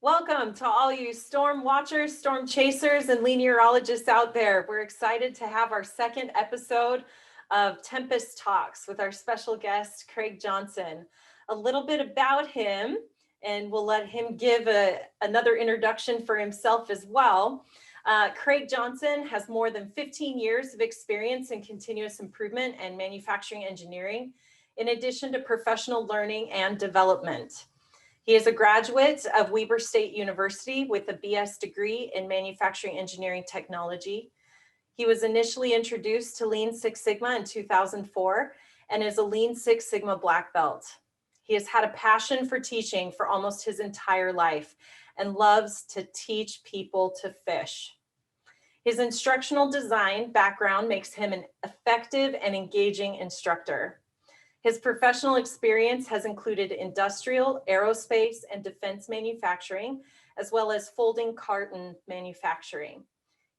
Welcome to all you storm watchers, storm chasers, and Leanierologists out there. We're excited to have our second episode of Tempest Talks with our special guest, Craig Johnson. A little bit about him, and we'll let him give another introduction for himself as well. Craig Johnson has more than 15 years of experience in continuous improvement and manufacturing engineering, in addition to professional learning and development. He is a graduate of Weber State University with a BS degree in manufacturing engineering technology. He was initially introduced to Lean Six Sigma in 2004 and is a Lean Six Sigma black belt. He has had a passion for teaching for almost his entire life and loves to teach people to fish. His instructional design background makes him an effective and engaging instructor. His professional experience has included industrial, aerospace, and defense manufacturing, as well as folding carton manufacturing.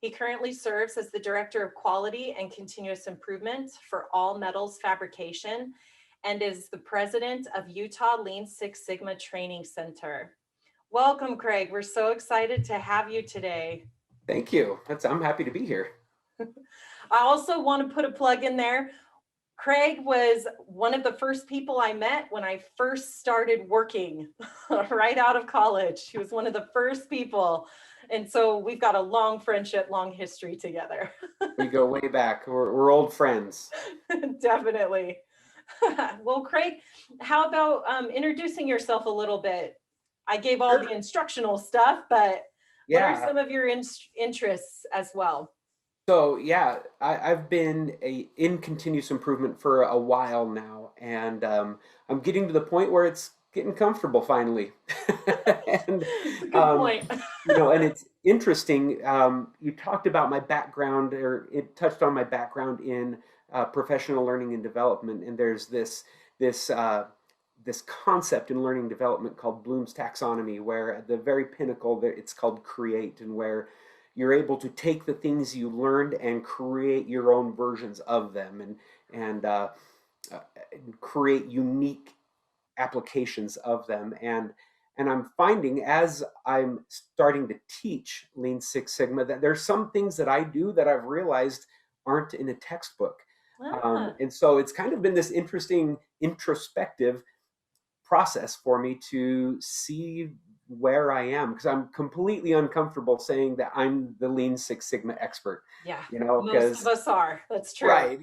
He currently serves as the Director of Quality and Continuous Improvement for All Metals Fabrication and is the President of Utah Lean Six Sigma Training Center. Welcome, Craig. We're so excited to have you today. Thank you. I'm happy to be here. I also want to put a plug in there. Craig was one of the first people I met when I first started working right out of college. He was one of the first people. And so we've got a long friendship, long history together. We go way back. We're old friends. Definitely. Well, Craig, how about introducing yourself a little bit? I gave all the instructional stuff, but what are some of your interests as well? So yeah, I've been in continuous improvement for a while now, and I'm getting to the point where it's getting comfortable finally. And good point. And it's interesting. You talked about my background, or it touched on my background in professional learning and development, and there's this concept in learning and development called Bloom's taxonomy, where at the very pinnacle there it's called create, and where you're able to take the things you learned and create your own versions of them, and create unique applications of them. And I'm finding, as I'm starting to teach Lean Six Sigma, that there's some things that I do that I've realized aren't in a textbook. And so it's kind of been this interesting introspective process for me to see where I am, because I'm completely uncomfortable saying that I'm the Lean Six Sigma expert. Yeah, most of us are. That's true. Right.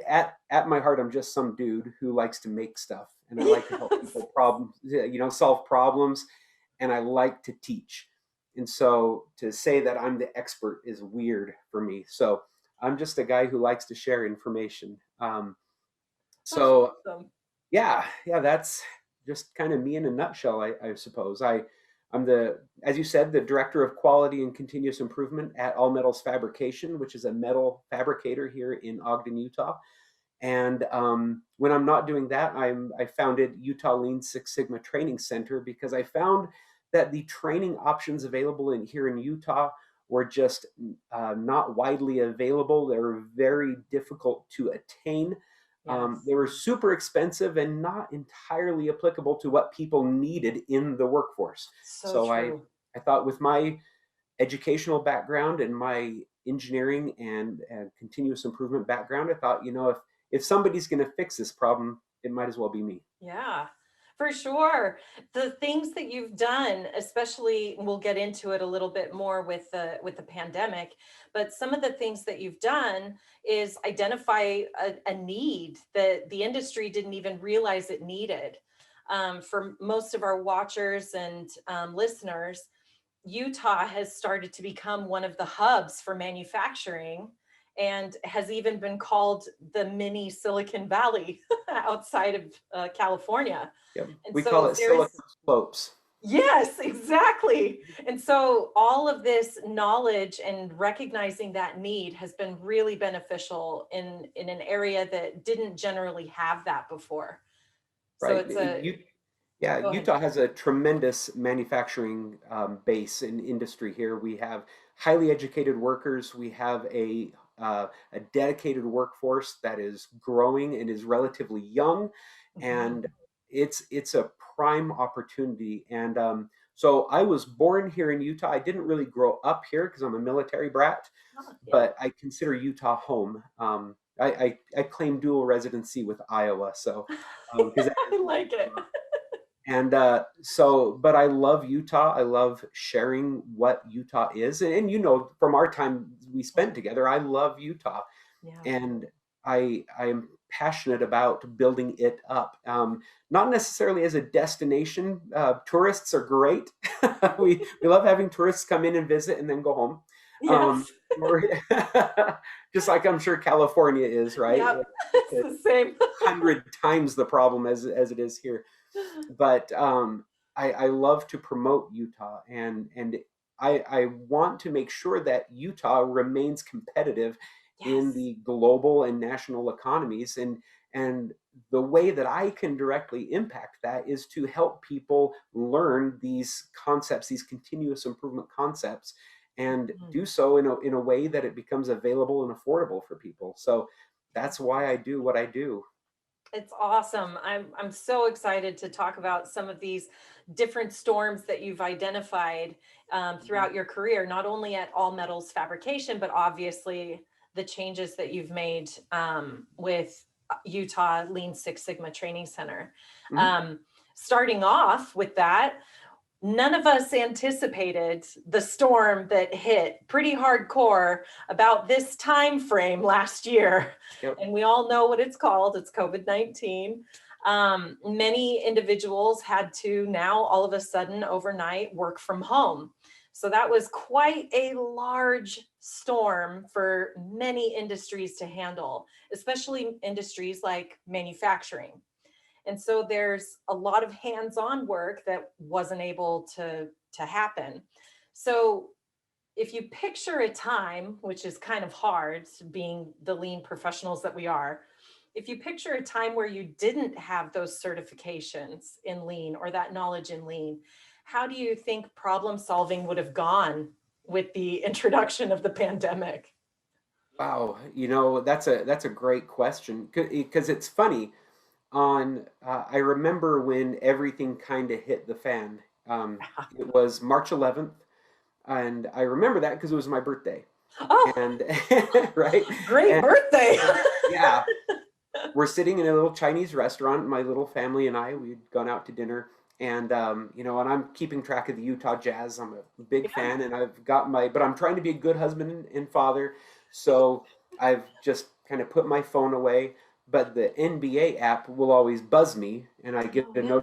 At my heart, I'm just some dude who likes to make stuff, and I like to help people solve problems, and I like to teach. And so to say that I'm the expert is weird for me. So I'm just a guy who likes to share information. So awesome. Yeah, that's just kind of me in a nutshell, I suppose. I'm as you said, the Director of Quality and Continuous Improvement at All Metals Fabrication, which is a metal fabricator here in Ogden, Utah. And when I'm not doing that, I founded Utah Lean Six Sigma Training Center, because I found that the training options available here in Utah were just not widely available. They were very difficult to attain. Yes. They were super expensive and not entirely applicable to what people needed in the workforce. So I thought, with my educational background and my engineering and continuous improvement background, I thought, if somebody's going to fix this problem, it might as well be me. Yeah, for sure. The things that you've done, especially, we'll get into it a little bit more with the pandemic, but some of the things that you've done is identify a need that the industry didn't even realize it needed. For most of our watchers and listeners, Utah has started to become one of the hubs for manufacturing, and has even been called the mini Silicon Valley outside of California. Yep. We call it Silicon Slopes. Yes, exactly. And so all of this knowledge and recognizing that need has been really beneficial in an area that didn't generally have that before. Right. So it's Utah has a tremendous manufacturing base in industry here. We have highly educated workers. We have a dedicated workforce that is growing and is relatively young, and it's a prime opportunity. And So I was born here in Utah. I didn't really grow up here because I'm a military brat, Oh, yeah. but I consider Utah home. I claim dual residency with Iowa, so because that I is like it. and but I love Utah. I love sharing what Utah is, and from our time we spent together, I love Utah, Yeah. and I am passionate about building it up. Not necessarily as a destination. Tourists are great. We love having tourists come in and visit and then go home. Um, Yes. we're- just like I'm sure California is, right? Yep. It's the same. 100 times the problem as it is here. But I love to promote Utah, and I want to make sure that Utah remains competitive in Yes. the global and national economies, and the way that I can directly impact that is to help people learn these concepts, these continuous improvement concepts, and Mhm. do so in a way that it becomes available and affordable for people. So that's why I do what I do. It's awesome. I'm so excited to talk about some of these different storms that you've identified throughout your career, not only at All Metals Fabrication, but obviously the changes that you've made with Utah Lean Six Sigma Training Center. Mhm. Um, Starting off with that, none of us anticipated the storm that hit pretty hardcore about this time frame last year, Yep. and we all know what it's called. It's COVID-19. Many individuals had to now all of a sudden overnight work from home, so that was quite a large storm for many industries to handle, especially industries like manufacturing. And so there's a lot of hands-on work that wasn't able to happen. So if you picture a time, which is kind of hard being the lean professionals that we are, if you picture a time where you didn't have those certifications in lean or that knowledge in lean, how do you think problem solving would have gone with the introduction of the pandemic? Wow, that's a great question because it's funny. I remember when everything kind of hit the fan. It was March 11th, and I remember that because it was my birthday. Oh, And right, great and birthday. yeah, we're sitting in a little Chinese restaurant. My little family and I, we'd gone out to dinner, and and I'm keeping track of the Utah Jazz. I'm a big Yeah. fan, and but I'm trying to be a good husband and father. So I've just kind of put my phone away. But the NBA app will always buzz me, and I get Oh, a yeah.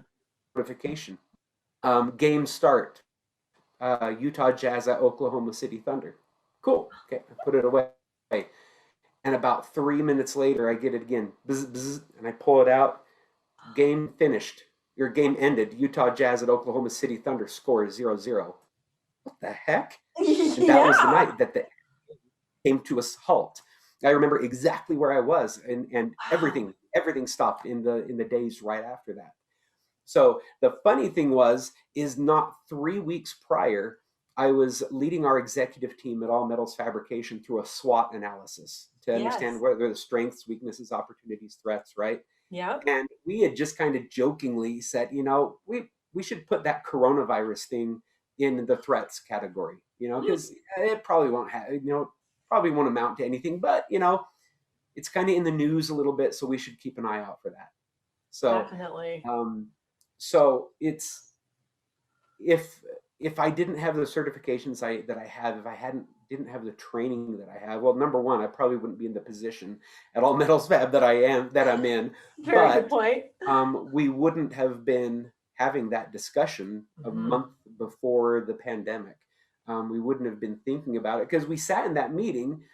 notification. Game start. Utah Jazz at Oklahoma City Thunder. Cool. Okay, I put it away. And about 3 minutes later, I get it again. Bzz, bzz, and I pull it out. Game finished. Your game ended. Utah Jazz at Oklahoma City Thunder score 0-0. What the heck? And that was the Yeah. night that the came to a halt. I remember exactly where I was, and Wow. everything stopped in the days right after that. So the funny thing is not 3 weeks prior, I was leading our executive team at All Metals Fabrication through a SWOT analysis to understand Yes. what are the strengths, weaknesses, opportunities, threats, right? Yep. And we had just kind of jokingly said, we should put that coronavirus thing in the threats category, because it probably won't have, probably won't amount to anything, but it's kind of in the news a little bit, so we should keep an eye out for that. So, Definitely. um, so it's if if I didn't have the certifications that I have, if I didn't have the training that I have, well, number one, I probably wouldn't be in the position at All Metals Fab that I'm in. Very good But point. we wouldn't have been having that discussion a Mhm. month before the pandemic. We wouldn't have been thinking about it because we sat in that meeting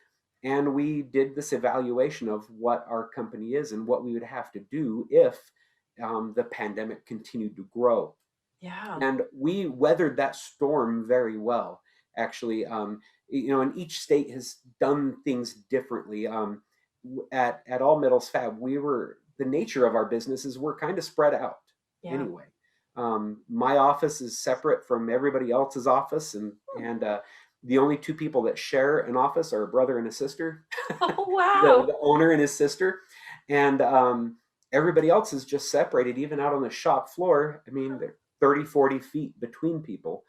and we did this evaluation of what our company is and what we would have to do if the pandemic continued to grow. Yeah. And we weathered that storm very well, actually. And each state has done things differently. At All Metals Fab, the nature of our business is we're kind of spread out Yeah. anyway. My office is separate from everybody else's office, and the only two people that share an office are a brother and a sister, Oh, the wow. the owner and his sister, and everybody else is just separated, even out on the shop floor. I mean, 30, 40 feet between people.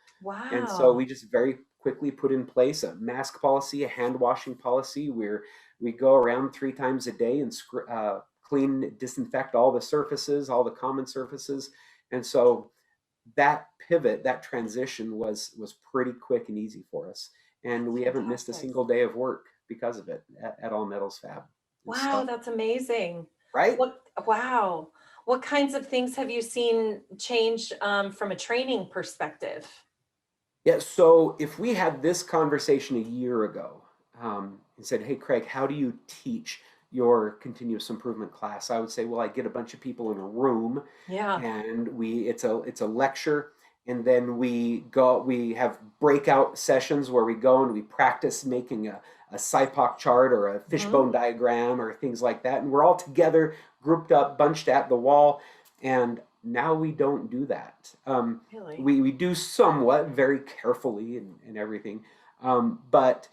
And so Wow. we just very quickly put in place a mask policy, a hand washing policy, where we go around 3 times a day and clean, disinfect all the surfaces, all the common surfaces. And so that pivot, that transition was pretty quick and easy for us. And we haven't missed a Fantastic. single day of work because of it at All Metals Fab. And Wow, so, that's amazing. right? Wow. What kinds of things have you seen change from a training perspective? Yeah. So if we had this conversation a year ago and said, "Hey, Craig, how do you teach your continuous improvement class?" I would say, "Well, I get a bunch of people in a room, Yeah. and it's a lecture, and then we have breakout sessions where we go and we practice making a SIPOC chart or a Mhm. fishbone diagram or things like that, and we're all together, grouped up, bunched at the wall." And now we don't do that. Really? We do somewhat, very carefully and everything. But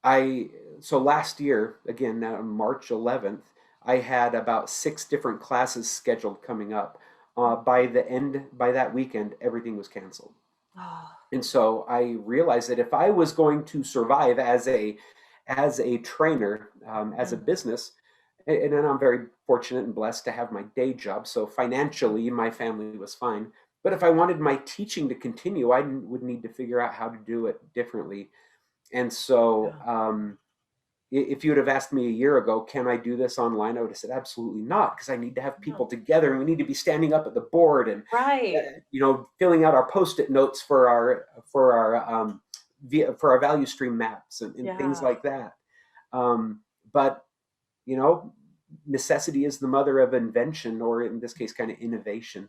I so last year, again, now March 11th, I had about 6 different classes scheduled coming up. By that weekend, everything was canceled. Oh, And so I realized that if I was going to survive as a trainer, as a mm, business, and then I'm very fortunate and blessed to have my day job. So financially, my family was fine. But if I wanted my teaching to continue, I would need to figure out how to do it differently. And so, yeah. if you would have asked me a year ago, can I do this online? I would have said absolutely not, because I need to have people No. together and we need to be standing up at the board and Right. filling out our post-it notes for our value stream maps and things Yeah. like that. But you know, necessity is the mother of invention, or in this case, kind of innovation.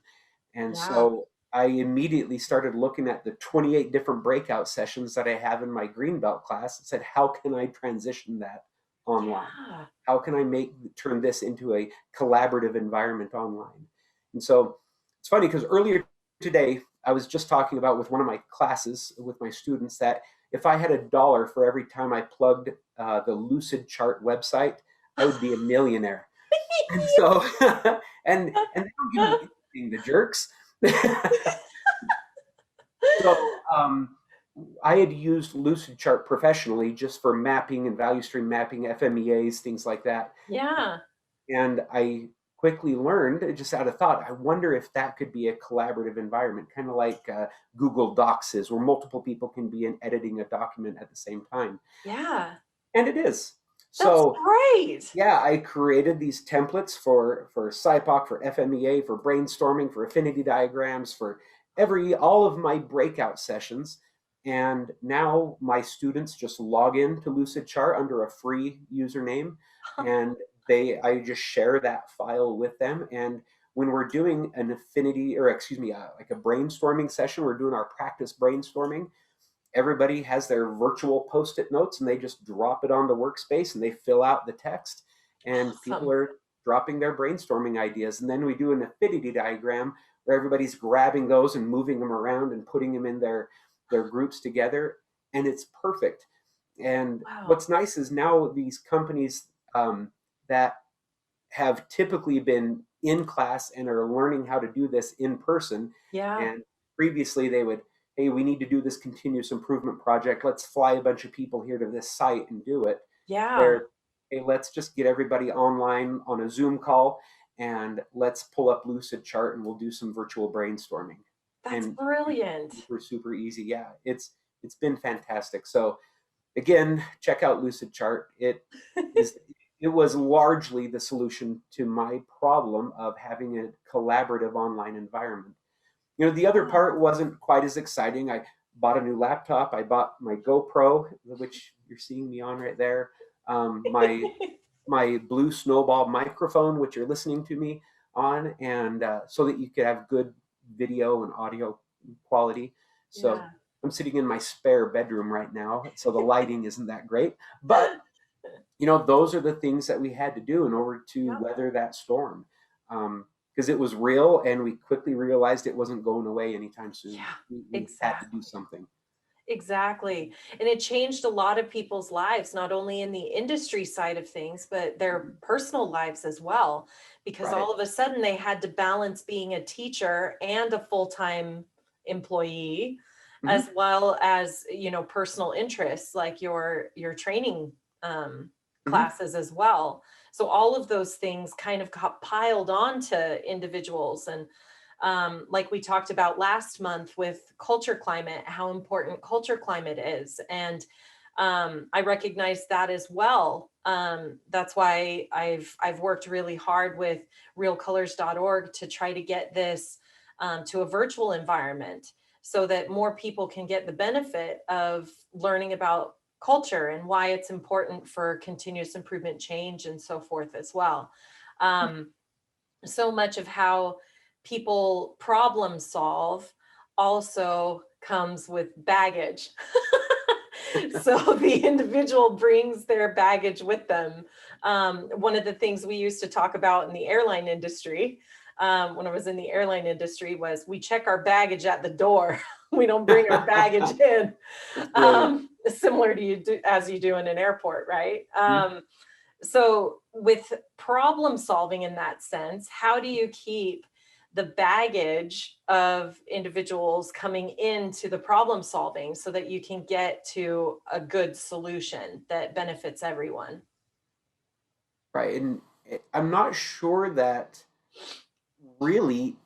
And Yeah. so I immediately started looking at the 28 different breakout sessions that I have in my Greenbelt class and said, how can I transition that online? Yeah. How can I turn this into a collaborative environment online? And so it's funny because earlier today, I was just talking about with one of my classes with my students that if I had $1 for every time I plugged the Lucid Chart website, I would be a millionaire. And so, and they don't give me anything, the jerks. So, I had used Lucid Chart professionally just for mapping and value stream mapping, FMEAs, things like that. Yeah. And I quickly learned, just out of thought, I wonder if that could be a collaborative environment, kind of like Google Docs is, where multiple people can be editing a document at the same time. Yeah. And it is. That's So great. yeah, I created these templates for SIPOC, for FMEA, for brainstorming, for affinity diagrams, for all of my breakout sessions. And now my students just log in to Lucidchart under a free username, and I just share that file with them. And when we're doing an affinity, or excuse me, like a brainstorming session, we're doing our practice brainstorming. Everybody has their virtual post-it notes and they just drop it on the workspace and they fill out the text, and people Awesome. are dropping their brainstorming ideas. And then we do an affinity diagram where everybody's grabbing those and moving them around and putting them in their groups together, and it's perfect. And Wow. what's nice is now these companies that have typically been in class and are learning how to do this in person. Yeah. And previously they would, hey, we need to do this continuous improvement project. Let's fly a bunch of people here to this site and do it. Yeah. They're, hey, let's just get everybody online on a Zoom call and let's pull up Lucid Chart and we'll do some virtual brainstorming. That's And brilliant. super, super easy. Yeah, it's been fantastic. So again, check out Lucid Chart. It was largely the solution to my problem of having a collaborative online environment. The other Wow. part wasn't quite as exciting. I bought a new laptop. I bought my GoPro, which you're seeing me on right there. My Blue Snowball microphone, which you're listening to me on, and so that you could have good video and audio quality. So Yeah. I'm sitting in my spare bedroom right now, so the lighting isn't that great. But those are the things that we had to do in order to Yep. weather that storm. Because it was real, and we quickly realized it wasn't going away anytime soon. Yeah. We had to do Exactly. something. Exactly. And it changed a lot of people's lives, not only in the industry side of things, but their personal lives as well. Because Right. all of a sudden they had to balance being a teacher and a full-time employee, Hmm. as well as, personal interests like your training Hmm. classes as well. So all of those things kind of got piled on to individuals. And like we talked about last month with culture climate, how important culture climate is. And I recognize that as well. That's why I've worked really hard with realcolors.org to try to get this to a virtual environment so that more people can get the benefit of learning about culture and why it's important for continuous improvement change and so forth as well. Um, so much of how people problem solve also comes with baggage. So the individual brings their baggage with them. One of the things we used to talk about in the airline industry, when I was in the airline industry, was we check our baggage at the door. We don't bring our baggage in, Brilliant. similar to as you do in an airport, right? So with problem solving in that sense, how do you keep the baggage of individuals coming into the problem solving so that you can get to a good solution that benefits everyone? Right. And I'm not sure that really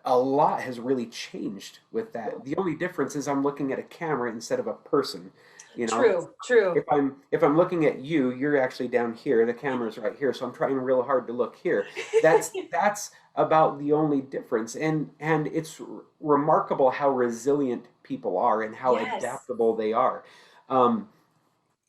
a lot has really changed with that. The only difference is I'm looking at a camera instead of a person. You know, True, true. if I'm looking at you, you're actually down here. The camera's right here, so I'm trying real hard to look here. That's about the only difference. And it's remarkable how resilient people are and how Yes. adaptable they are. Um,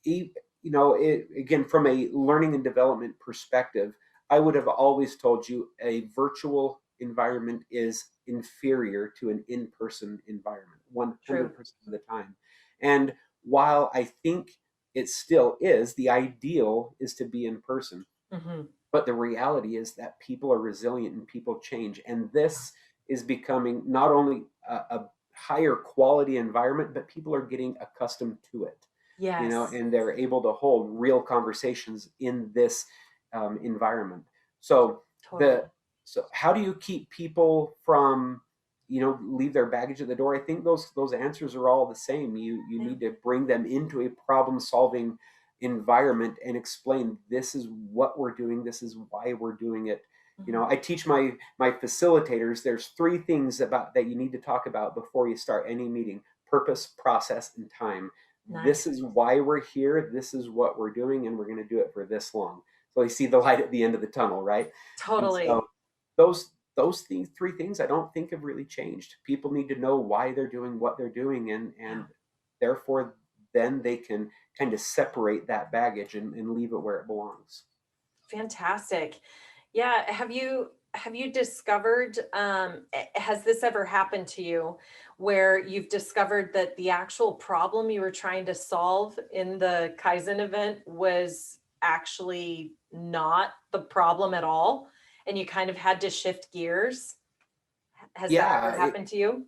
again, from a learning and development perspective, I would have always told you a virtual environment is inferior to an in-person environment True. 100% of the time. And while I think it still is, the ideal is to be in person. Hmm. But the reality is that people are resilient and people change. And this is becoming not only a higher quality environment, but people are getting accustomed to it, Yes, and they're able to hold real conversations in this environment. So totally. the so how do you keep people from leave their baggage at the door? I think those answers are all the same. You Yeah. need to bring them into a problem solving environment and explain, this is what we're doing, this is why we're doing it. Mhm. I teach my facilitators, there's three things about that you need to talk about before you start any meeting: purpose, process, and time. This Nice. is why we're here, this is what we're doing, and we're going to do it for this long, so you see the light at the end of the tunnel, right? And Totally. so those three things I don't think have really changed. People need to know why they're doing what they're doing, and Yeah. therefore then they can kind of separate that baggage and leave it where it belongs. Fantastic. Yeah. Have you discovered, has this ever happened to you where you've discovered that the actual problem you were trying to solve in the Kaizen event was actually not the problem at all? And you kind of had to shift gears? Has that ever Yeah, happened to you?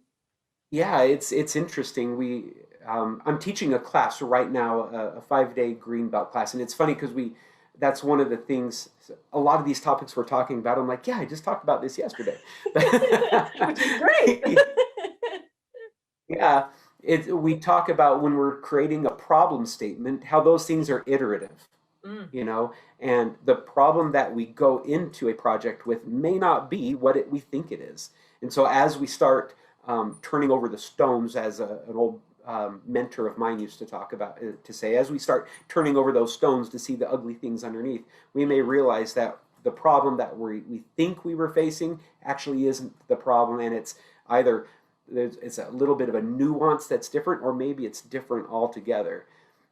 yeah, it's interesting. I'm teaching a class right now, a 5-day green belt class, and it's funny because that's one of the things. A lot of these topics we're talking about, I'm like, yeah, I just talked about this yesterday. Which is great. Yeah, we talk about when we're creating a problem statement, how those things are iterative, Mm, you know, and the problem that we go into a project with may not be what we think it is. And so as we start turning over the stones, as an old mentor of mine used to talk about, to say, as we start turning over those stones to see the ugly things underneath, we may realize that the problem that we think we were facing actually isn't the problem, and it's either it's a little bit of a nuance that's different, or maybe it's different altogether.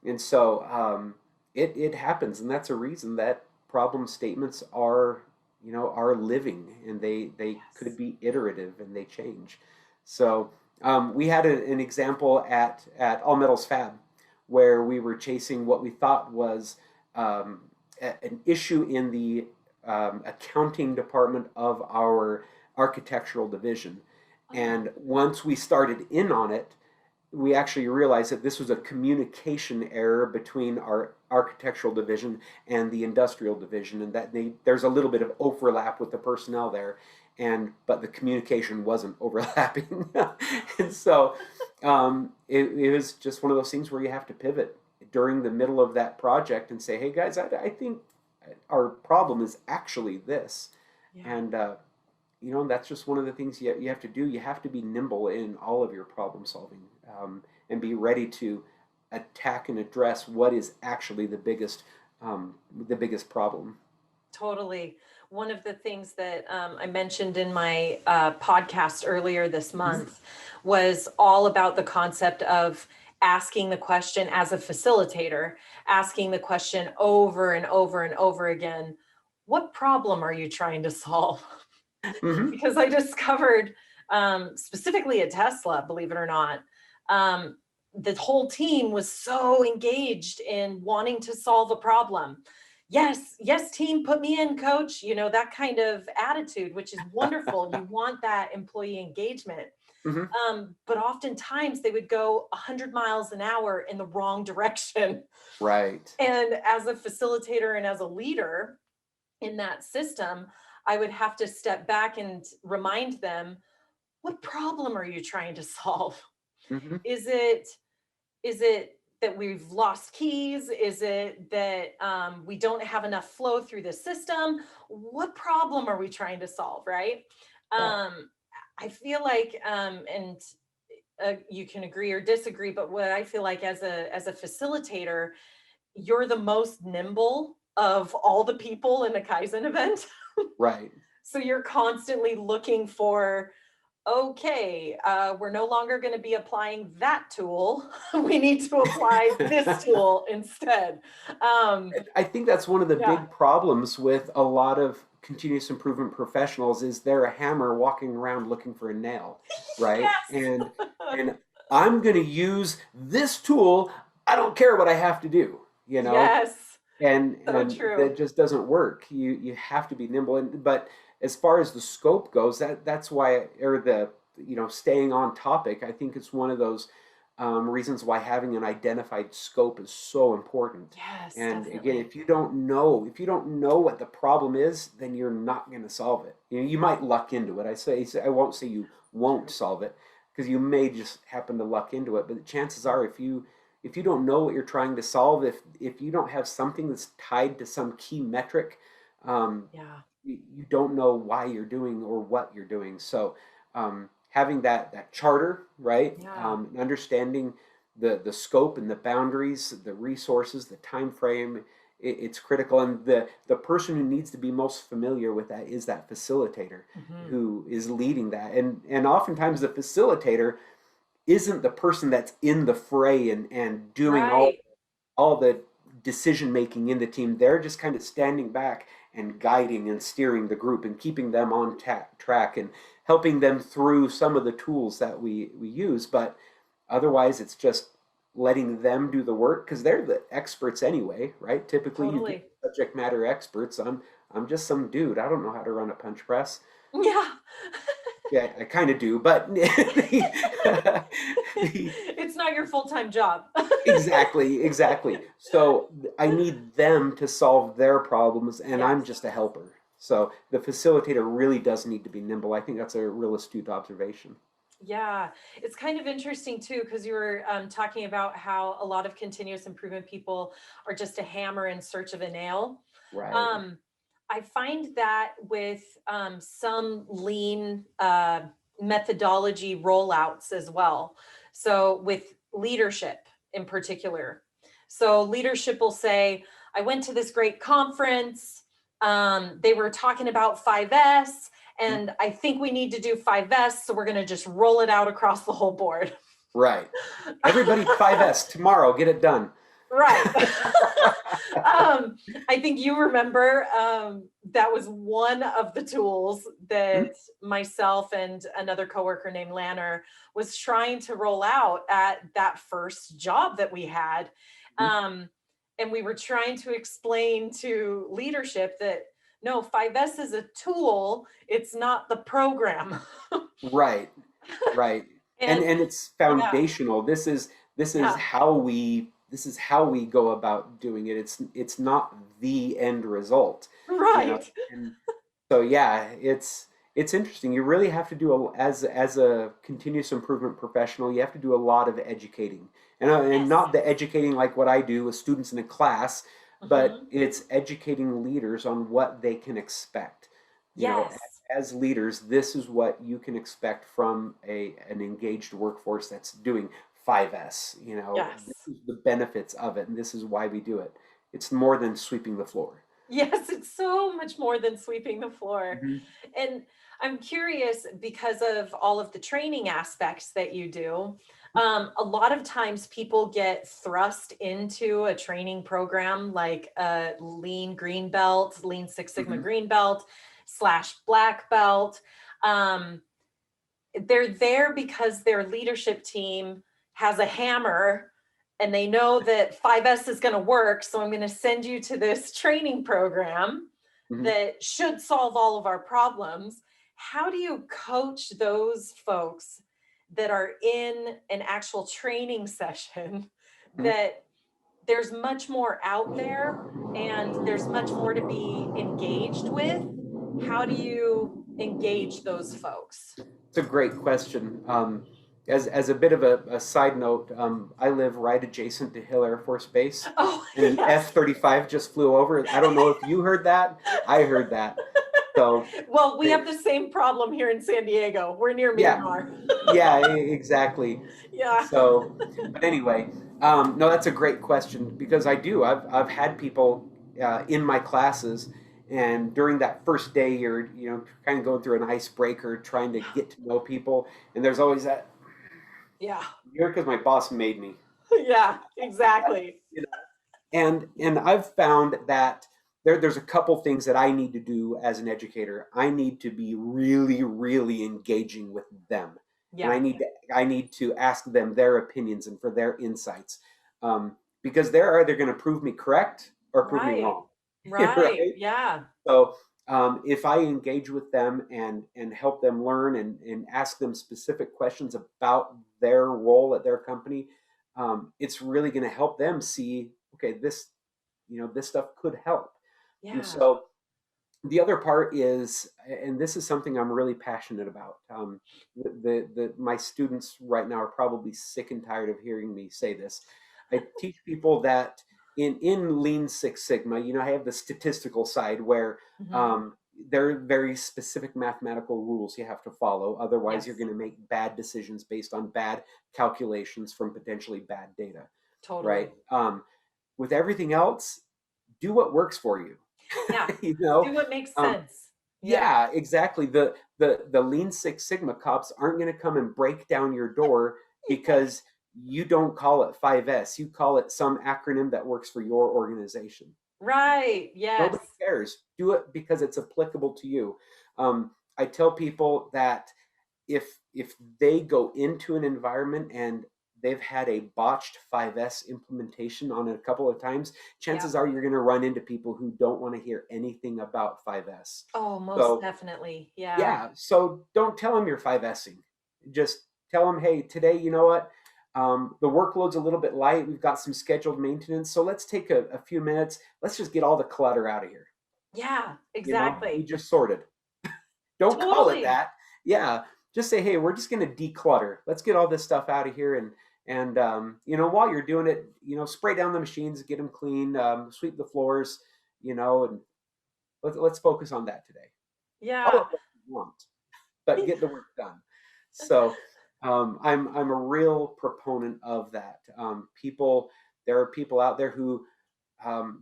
And so it happens, and that's a reason that problem statements are living, and they could yes. be iterative, and they change. So we had an example at All Metals Fab, where we were chasing what we thought was an issue in the accounting department of our architectural division. Oh, And once we started in on it, we actually realized that this was a communication error between our architectural division and the industrial division, and that there's a little bit of overlap with the personnel there, but the communication wasn't overlapping. And so it was just one of those things where you have to pivot during the middle of that project and say, hey guys, I think our problem is actually this. Yeah. And that's just one of the things you have to do. You have to be nimble in all of your problem solving, and be ready to attack and address what is actually the biggest problem. Totally. One of the things that I mentioned in my podcast earlier this month was all about the concept of asking the question as a facilitator, asking the question over and over and over again, what problem are you trying to solve? Mm-hmm. Because I discovered, specifically at Tesla, believe it or not, the whole team was so engaged in wanting to solve a problem. Yes, team, put me in, coach, that kind of attitude, which is wonderful. You want that employee engagement. Mm-hmm. But oftentimes they would go 100 miles an hour in the wrong direction. Right. And as a facilitator and as a leader in that system, I would have to step back and remind them, what problem are you trying to solve? Mm-hmm. Is it that we've lost keys? Is it that we don't have enough flow through the system? What problem are we trying to solve, right? Yeah. I feel like, and you can agree or disagree, but what I feel like as a facilitator, you're the most nimble of all the people in a Kaizen event. Right. So you're constantly looking for, okay, we're no longer going to be applying that tool. We need to apply this tool instead. I think that's one of the Yeah. big problems with a lot of continuous improvement professionals is they're a hammer walking around looking for a nail, right? Yes. And I'm going to use this tool. I don't care what I have to do, Yes. and So true. that just doesn't work. You have to be nimble. But as far as the scope goes, that's why, or the staying on topic, I think it's one of those reasons why having an identified scope is so important. Yes, And definitely. again, if you don't know what the problem is, then you're not going to solve it. You might luck into it. I won't say you won't solve it, because you may just happen to luck into it. But the chances are, if you don't know what you're trying to solve, if you don't have something that's tied to some key metric, Yeah. you don't know why you're doing or what you're doing. So having that charter, right? Yeah. Understanding the scope and the boundaries, the resources, the time frame, it's critical. And the person who needs to be most familiar with that is that facilitator who is leading that. And oftentimes the facilitator isn't the person that's in the fray and doing Right. all the decision making in the team. They're just kind of standing back and guiding and steering the group and keeping them on track and helping them through some of the tools that we use. But otherwise, it's just letting them do the work, because they're the experts anyway, right? Typically, you Totally. get subject matter experts. I'm just some dude. I don't know how to run a punch press. Yeah. Yeah, I kind of do, but It's not your full-time job. exactly. So I need them to solve their problems, and I'm Yes. just a helper. So the facilitator really does need to be nimble. I think that's a real astute observation. Yeah, it's kind of interesting too, because you were talking about how a lot of continuous improvement people are just a hammer in search of a nail. Right. I find that with some lean methodology rollouts as well. So with leadership in particular. So leadership will say, I went to this great conference. They were talking about 5S, and I think we need to do 5S. So we're going to just roll it out across the whole board. Right. Everybody 5S tomorrow, get it done. Right. I think you remember that was one of the tools that myself and another coworker named Lanner was trying to roll out at that first job that we had. And we were trying to explain to leadership that no, 5S is a tool, it's not the program. Right. And it's yeah, foundational. This is yeah, how we go about doing it. It's not the end result, you know. right. And so yeah, it's interesting. You really have to do as a continuous improvement professional, you have to do a lot of educating. And Yes. not the educating like what I do with students in a class, but Hmm. it's educating leaders on what they can expect. You know, Yes. as leaders, this is what you can expect from an engaged workforce that's doing 5S. You know, this Yes. is the benefits of it, and this is why we do it. It's more than sweeping the floor. Yes, it's so much more than sweeping the floor. Mhm. And I'm curious because of all of the training aspects that you do. A lot of times people get thrust into a training program like a lean green belt, lean Six Sigma Mhm. green belt / black belt. Um, they're there because their leadership team has a hammer and they know that 5S is going to work. So I'm going to send you to this training program Mhm. that should solve all of our problems. How do you coach those folks that are in an actual training session Mhm. that there's much more out there and there's much more to be engaged with? How do you engage those folks? It's a great question. As a bit of a side note, I live right adjacent to Hill Air Force Base, Oh, and an yes. F-35 just flew over. I don't know if you heard that. I heard that. So, Well, we have it, the same problem here in San Diego. We're near yeah, Myanmar. yeah, exactly. Yeah. So, but anyway, no, that's a great question because I do. I've had people in my classes, and during that first day, you're kind of going through an icebreaker, trying to get to know people, and there's always that. Yeah. You're because my boss made me. Yeah, exactly. You know, and I've found that there's a couple things that I need to do as an educator. I need to be really, really engaging with them, and Yeah. I need to ask them their opinions and for their insights, because they're either going to prove me correct or prove me Right. wrong, Right. right? Yeah. So if I engage with them and help them learn and ask them specific questions about their role at their company, it's really going to help them see, okay, this stuff could help. And Yeah. so the other part is, and this is something I'm really passionate about. My students right now are probably sick and tired of hearing me say this. I teach people that in Lean Six Sigma, I have the statistical side where Hmm. um, there are very specific mathematical rules you have to follow. Otherwise, you're Yes. going to make bad decisions based on bad calculations from potentially bad data, Totally. right? With everything else, do what works for you. Yeah. you know, Do what makes um, sense. Yeah. yeah, exactly. The Lean Six Sigma cops aren't going to come and break down your door because you don't call it 5S. You call it some acronym that works for your organization. Right. Yes. Nobody cares. Do it because it's applicable to you. I tell people that if they go into an environment and they've had a botched 5S implementation on it a couple of times, Yeah. chances are you're going to run into people who don't want to hear anything about 5S. Oh, most So definitely. Yeah. yeah, so don't tell them you're 5Sing. Just tell them, hey, today, you know what? The workload's a little bit light. We've got some scheduled maintenance. So let's take a few minutes. Let's just get all the clutter out of here. Yeah. We Exactly. just sorted. Don't call it Totally. that. Yeah, just say, hey, we're just going to declutter. Let's get all this stuff out of here, and while you're doing it, spray down the machines, get them clean, sweep the floors, and let's focus on that today. Call Yeah. it what you want, but get the work done. So I'm a real proponent of that. There are people out there who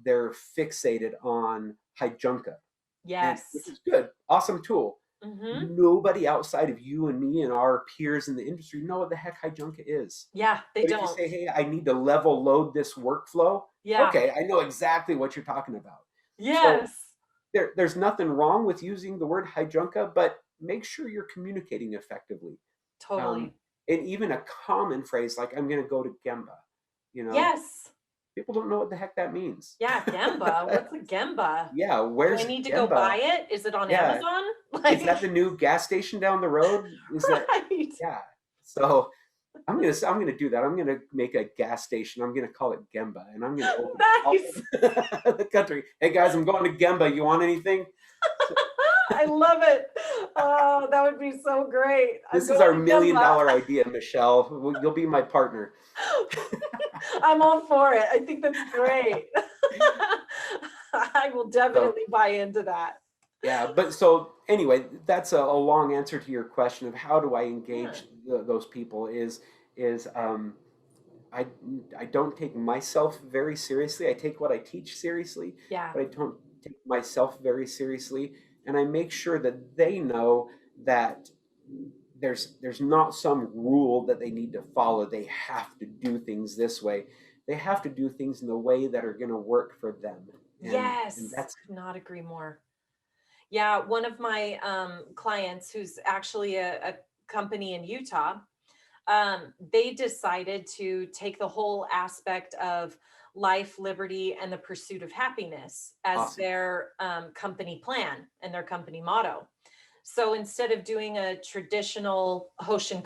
they're fixated on Hijunka, and which Yes. is good, awesome tool. Hmm. Nobody outside of you and me and our peers in the industry know what the heck Hijunka is. Yeah. They But if you don't. say, hey, I need to level load this workflow, Yeah. okay, I know exactly what you're talking about. So Yes. there's nothing wrong with using the word Hijunka, but make sure you're communicating effectively. Um, Totally. and even a common phrase like "I'm going to go to Gemba," you know, Yes. people don't know what the heck that means. Yeah. Gemba. What's a Gemba? Yeah, Do I where's need to go buy Gemba? it? Is it on Yeah, Amazon? is Like, that the new gas station down the road? Is that right. yeah? So I'm gonna do that. I'm gonna make a gas station. I'm gonna call it Gemba, and I'm gonna open all Nice. over the country. Hey guys, I'm going to Gemba. You want anything? So I love it. Oh, that would be so great. I'm this is our going to million Gemba. dollar idea, Michelle. You'll be my partner. I'm all for it. I think that's great. I will So definitely buy into that. yeah, but so anyway, that's a long answer to your question of how do I Yeah. engage those people is I I don't take myself very seriously. I take what I teach seriously, Yeah. but I don't take myself very seriously, and I make sure that they know that there's not some rule that they need to follow. They have to do things this way. They have to do things in the way that are going to work for them, and Yes. that's Could not agree more. Yeah. One of my clients, who's actually a company in Utah, they decided to take the whole aspect of life, liberty, and the pursuit of happiness as awesome. their company plan and their company motto. So instead of doing a traditional Hoshin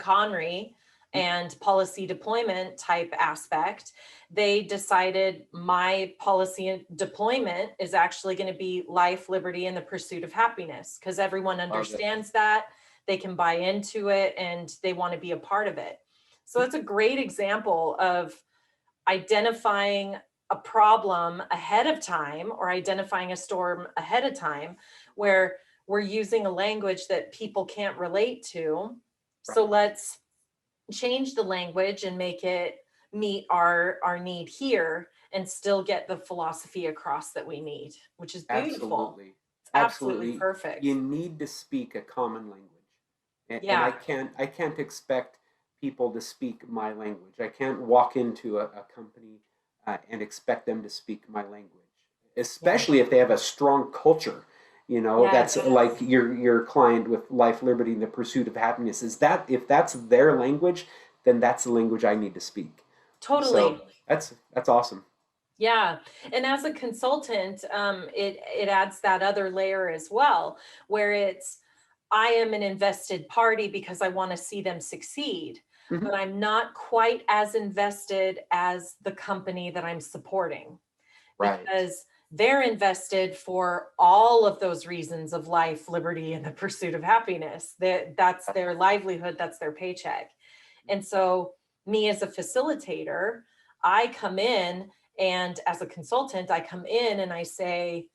and policy deployment type aspect, they decided my policy and deployment is actually going to be life, liberty, and the pursuit of happiness because everyone Love it. understands that they can buy into it and they want to be a part of it. So it's a great example of identifying a problem ahead of time or identifying a storm ahead of time where we're using a language that people can't relate to. So Right. let's change the language and make it meet our need here and still get the philosophy across that we need, which is beautiful. Absolutely. It's absolutely Absolutely. You perfect. need to speak a common language. And Yeah. I can't expect people to speak my language. I can't walk into a company and expect them to speak my language, Yeah. especially if they have a strong culture. You know, that's Yes. like your client with life, liberty, and the pursuit of happiness. Is that if that's their language, then that's the language I need to speak. So Totally. that's awesome. Yeah. And as a consultant, it adds that other layer as well, where it's I am an invested party because I want to see them succeed, Hmm. but I'm not quite as invested as the company that I'm supporting Right. because they're invested for all of those reasons of life, liberty, and the pursuit of happiness. That's their livelihood, that's their paycheck. And so, me as a facilitator, I come in and as a consultant, I come in and I say,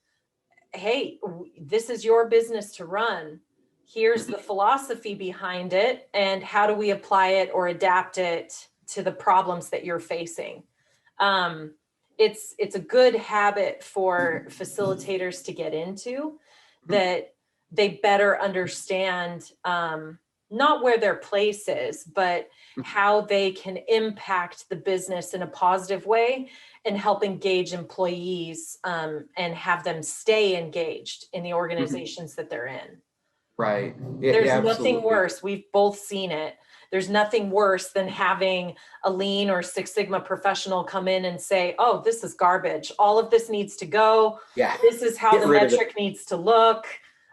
hey, this is your business to run. Here's Mhm. the philosophy behind it, and how do we apply it or adapt it to the problems that you're facing? Um, it's a good habit for facilitators to get into Mhm. that they better understand not where their place is, but Mhm. how they can impact the business in a positive way and help engage employees and have them stay engaged in the Mhm. organizations that they're in. Right. Yeah, There's yeah, nothing absolutely. worse. We've both seen it. There's nothing worse than having a lean or Six Sigma professional come in and say, oh, this is garbage. All of this needs to go. Yeah. This is how Get the rid of it. metric needs to look,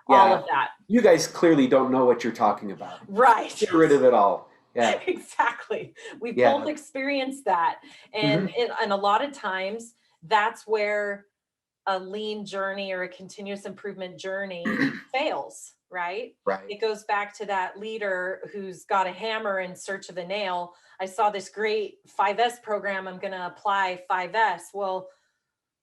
all of Yeah. that. You guys clearly don't know what you're talking about. Right. Get rid of it all. Yeah. Exactly. We both Yeah. experienced that. And, Hmm. and a lot of times that's where a lean journey or a continuous improvement journey fails, right? Right. It goes back to that leader who's got a hammer in search of a nail. I saw this great 5S program. I'm going to apply 5S. Well,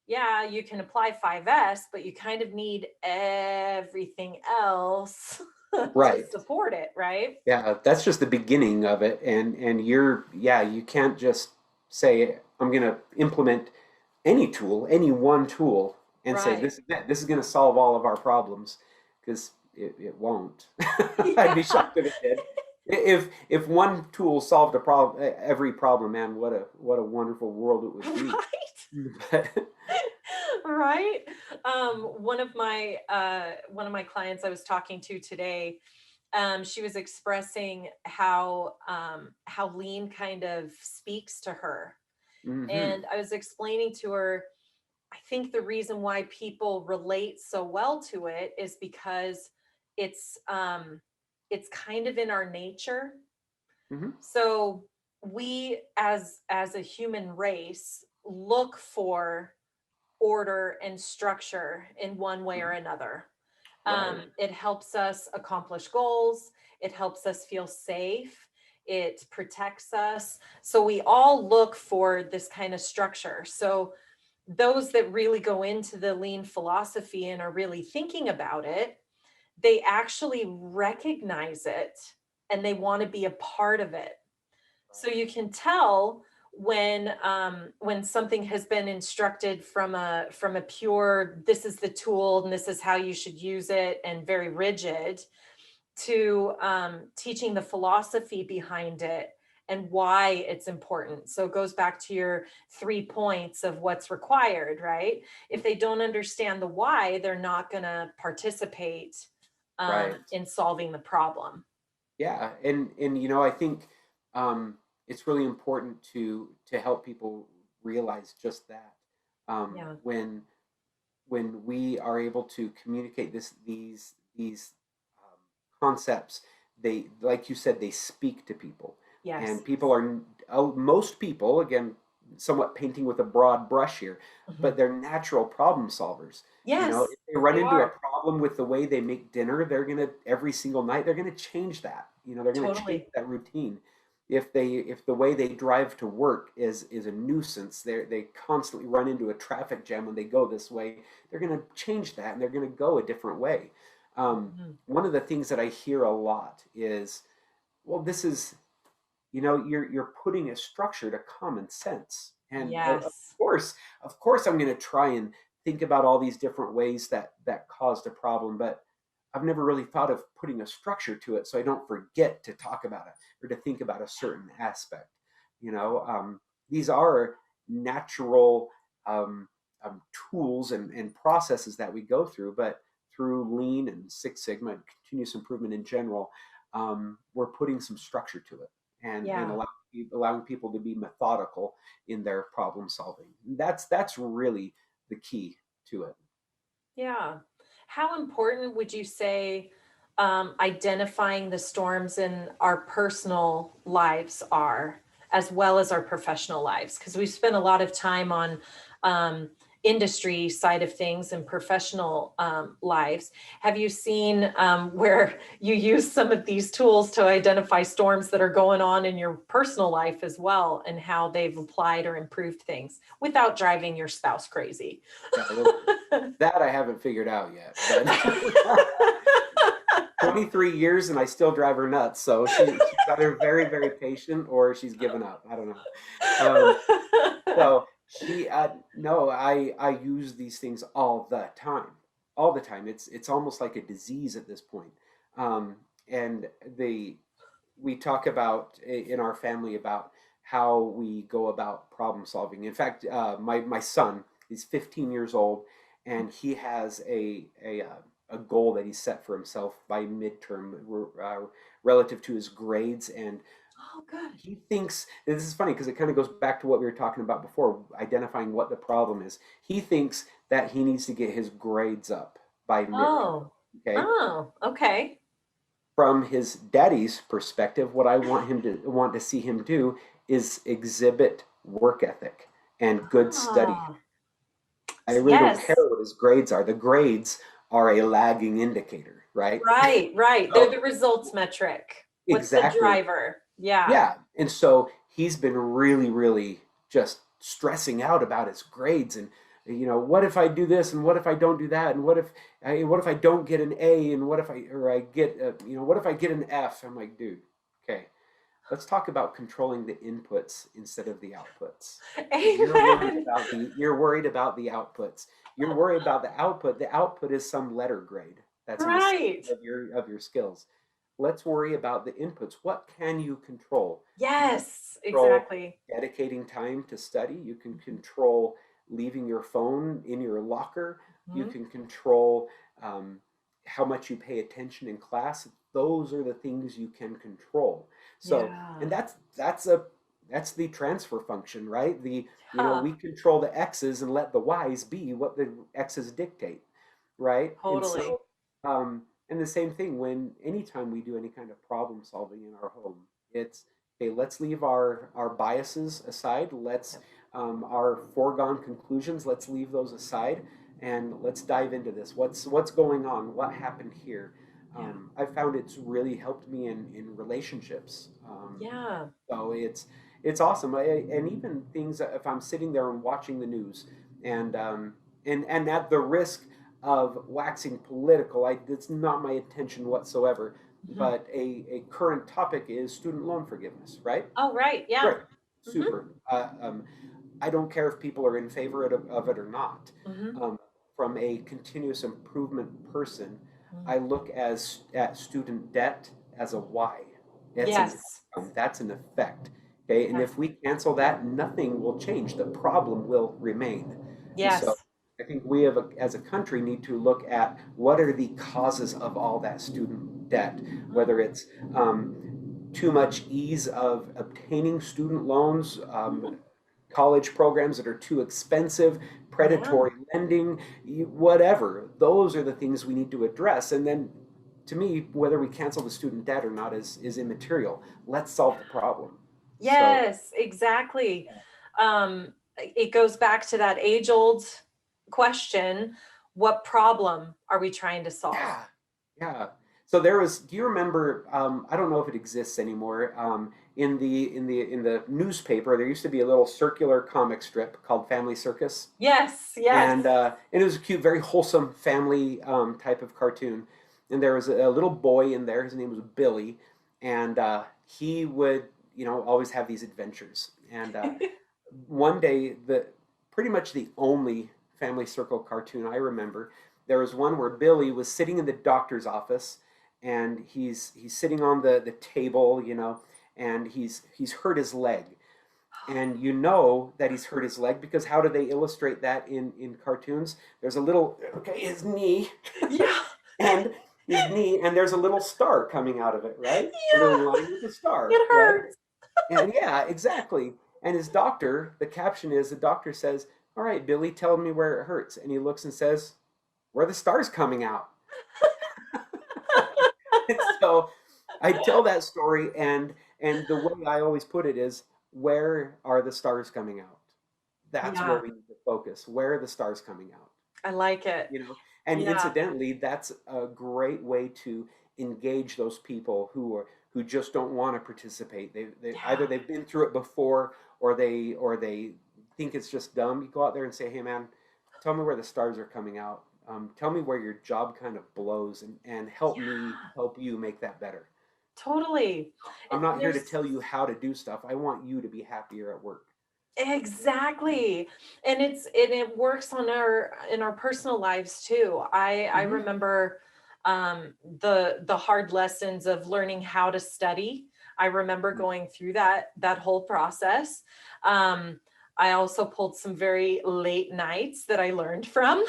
yeah, you can apply 5S, but you kind of need everything else to Right. support it, right? Yeah. That's just the beginning of it. And you're, yeah, you can't just say, I'm gonna implement any tool, any one tool, and say Right. this is it. This is gonna solve all of our problems. Because it won't. I'd be Yeah. shocked if it did. If one tool solved a problem, every problem, man, what a wonderful world it would be. Right. But Right. One of my clients I was talking to today, she was expressing how lean kind of speaks to her. hmm And I was explaining to her, I think the reason why people relate so well to it is because it's um it's kind of in our nature. Hmm. So we as a human race look for order and structure in one way or another. Right. It helps us accomplish goals. It helps us feel safe. It protects us. So we all look for this kind of structure. So those that really go into the lean philosophy and are really thinking about it, they actually recognize it and they want to be a part of it. So you can tell when something has been instructed from a pure, this is the tool and this is how you should use it, and very rigid, to teaching the philosophy behind it and why it's important. So it goes back to your 3 points of what's required, right? If they don't understand the why, they're not going to participate Right. in solving the problem. Yeah, and I think it's really important to help people realize just that. Yeah. When we are able to communicate these um, concepts, they, like you said, they speak to people, Yes. and people are, most people, again, somewhat painting with a broad brush here, Mhm. but they're natural problem solvers. Yes, If they run they into a are. problem with the way they make dinner, they're gonna, every single night, they're gonna change that. They're gonna change Totally. that routine. If the way they drive to work is a nuisance, they constantly run into a traffic jam when they go this way, they're going to change that and they're going to go a different way. Mhm. One of the things that I hear a lot is, well, this is, you're putting a structure to common sense, and Yes, of course, I'm going to try and think about all these different ways that caused a problem, but I've never really thought of putting a structure to it, so I don't forget to talk about it or to think about a certain aspect. These are natural um, tools and processes that we go through, but through Lean and Six Sigma and continuous improvement in general, we're putting some structure to it, and yeah, allowing people to be methodical in their problem solving. That's really the key to it. yeah. How important would you say identifying the storms in our personal lives are, as well as our professional lives? Because we spend a lot of time on um, industry side of things and professional lives. Have you seen where you use some of these tools to identify storms that are going on in your personal life as well, and how they've applied or improved things without driving your spouse crazy? Yeah, that I haven't figured out yet, but 23 years and I still drive her nuts. So she's either very, very patient or she's given up. I don't know. So no, I use these things all the time. It's almost like a disease at this point. Um, and we talk about in our family about how we go about problem solving. In fact, my son is 15 years old, and he has a goal that he set for himself by midterm, relative to his grades. And Oh, good. he thinks, and this is funny because it kind of goes back to what we were talking about before, identifying what the problem is. He thinks that he needs to get his grades up by midterm. Oh, Okay. oh, okay. From his daddy's perspective, what I want to see him do is exhibit work ethic and good study. Ah, I really don't care yes, what his grades are. The grades are a lagging indicator, right? right, right. They're So the results metric. What's the exactly. driver? Yeah. Yeah. And so he's been really, really just stressing out about his grades, and what if I do this and what if I don't do that, and what if I don't get an A, and what if I get what if I get an F? I'm like, dude, okay, let's talk about controlling the inputs instead of the outputs, because Amen. you're worried about the outputs. You're worried about the output. The output is some letter grade that's an Right. assessment of your skills. Let's worry about the inputs. What can you control? You can Yes, control exactly. dedicating time to study. You can control leaving your phone in your locker. You Mhm. can control um, how much you pay attention in class. Those are the things you can control. So, and Yeah. that's the transfer function, right? Yeah, We control the x's and let the y's be what the x's dictate, right? And totally. so, and the same thing when anytime we do any kind of problem solving in our home, it's okay, let's leave our biases aside. Let's our foregone conclusions, let's leave those aside and let's dive into this. What's going on? What happened here? Yeah. I found it's really helped me in relationships. Yeah. So it's awesome. And even things if I'm sitting there and watching the news, and and at the risk of waxing political, it's not my intention whatsoever. Mhm. But a current topic is student loan forgiveness, right? Oh, right. Yeah. Great, Hmm. super. I don't care if people are in favor of it or not. Hmm. Um, from a continuous improvement person, Hmm. I look at student debt as a why. It's an Yes. outcome. That's an effect. Okay, and Yeah. if we cancel that, nothing will change. The problem will remain. And so, Yes. I think we have, as a country, need to look at what are the causes of all that student debt, Mhm. whether it's too much ease of obtaining student loans, Mhm. college programs that are too expensive, Yeah. predatory lending, whatever. Those are the things we need to address. And then, to me, whether we cancel the student debt or not is immaterial. Let's solve the problem. So, Yes, exactly. It goes back to that age-old question, what problem are we trying to solve? yeah, yeah. So there was. Do you remember? I don't know if it exists anymore. In the newspaper, there used to be a little circular comic strip called Family Circus, Yes, yes. and it was a cute, very wholesome family type of cartoon. And there was a little boy in there. His name was Billy, and he would, always have these adventures. And one day, the pretty much the only Family Circle cartoon I remember, there was one where Billy was sitting in the doctor's office, and he's sitting on the table, and he's hurt his leg, and you know that he's hurt his leg because how do they illustrate that in cartoons? There's a little, okay, his knee, Yeah, and and there's a little star coming out of it, right? A little yeah, line with a star, it right? hurts. And yeah, exactly. And his doctor, the caption is, the doctor says, "All right, Billy, tell me where it hurts." And he looks and says, "Where the star's coming out." And so I tell that story, and the way I always put it is, where are the stars coming out? That's where Yeah, we need to focus. Where are the stars coming out? I like it. And Yeah, incidentally, that's a great way to engage those people who just don't want to participate. They yeah, either they've been through it before, or they think it's just dumb. You go out there and say, "Hey, man, tell me where the stars are coming out. Tell me where your job kind of blows, and help me yeah, help you make that better. totally. I'm not here to There's tell you how to do stuff. I want you to be happier at work." exactly. And it works on our in our personal lives too. I Hmm. remember the hard lessons of learning how to study. I remember going through that whole process. Um I also pulled some very late nights that I learned from.